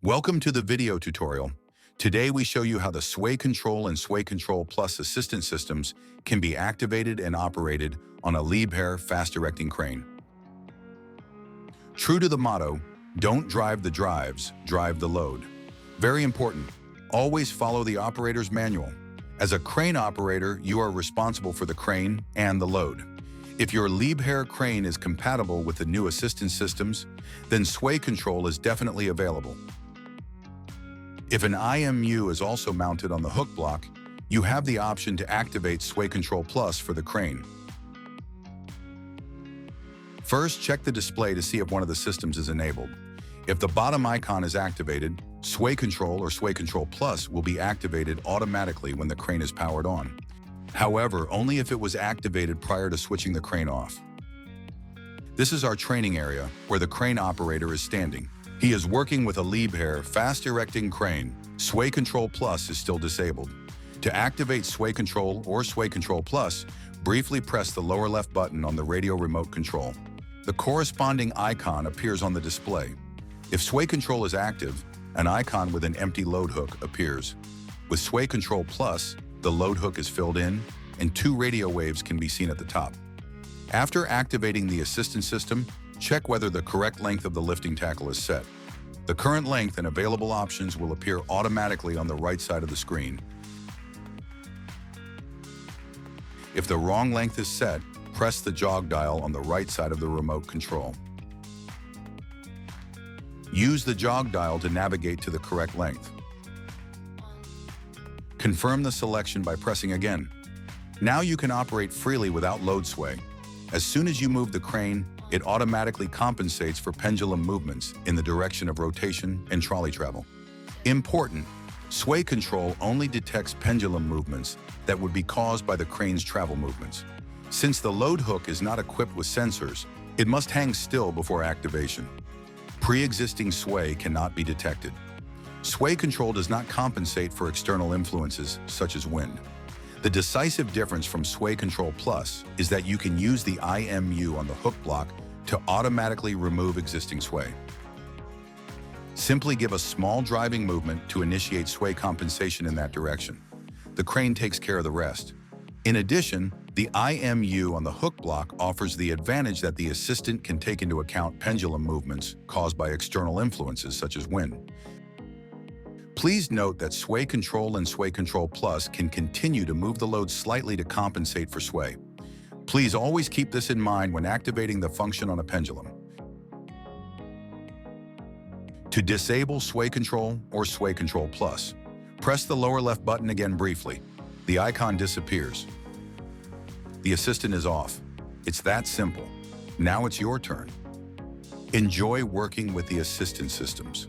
Welcome to the video tutorial. Today we show you how the Sway Control and Sway Control Plus assistant systems can be activated and operated on a Liebherr fast-erecting crane. True to the motto, don't drive the drives, drive the load. Very important, always follow the operator's manual. As a crane operator, you are responsible for the crane and the load. If your Liebherr crane is compatible with the new assistance systems, then Sway Control is definitely available. If an IMU is also mounted on the hook block, you have the option to activate Sway Control Plus for the crane. First, check the display to see if one of the systems is enabled. If the bottom icon is activated, Sway Control or Sway Control Plus will be activated automatically when the crane is powered on. However, only if it was activated prior to switching the crane off. This is our training area, where the crane operator is standing. He is working with a Liebherr fast-erecting crane. Sway Control Plus is still disabled. To activate Sway Control or Sway Control Plus, briefly press the lower left button on the radio remote control. The corresponding icon appears on the display. If Sway Control is active, an icon with an empty load hook appears. With Sway Control Plus, the load hook is filled in, and 2 radio waves can be seen at the top. After activating the assistance system, check whether the correct length of the lifting tackle is set. The current length and available options will appear automatically on the right side of the screen. If the wrong length is set, press the jog dial on the right side of the remote control. Use the jog dial to navigate to the correct length. Confirm the selection by pressing again. Now you can operate freely without load sway. As soon as you move the crane, it automatically compensates for pendulum movements in the direction of rotation and trolley travel. Important, Sway Control only detects pendulum movements that would be caused by the crane's travel movements. Since the load hook is not equipped with sensors, it must hang still before activation. Pre-existing sway cannot be detected. Sway Control does not compensate for external influences such as wind. The decisive difference from Sway Control Plus is that you can use the IMU on the hook block to automatically remove existing sway. Simply give a small driving movement to initiate sway compensation in that direction. The crane takes care of the rest. In addition, the IMU on the hook block offers the advantage that the assistant can take into account pendulum movements caused by external influences such as wind. Please note that Sway Control and Sway Control Plus can continue to move the load slightly to compensate for sway. Please always keep this in mind when activating the function on a pendulum. To disable Sway Control or Sway Control Plus, press the lower left button again briefly. The icon disappears. The assistant is off. It's that simple. Now it's your turn. Enjoy working with the assistance systems.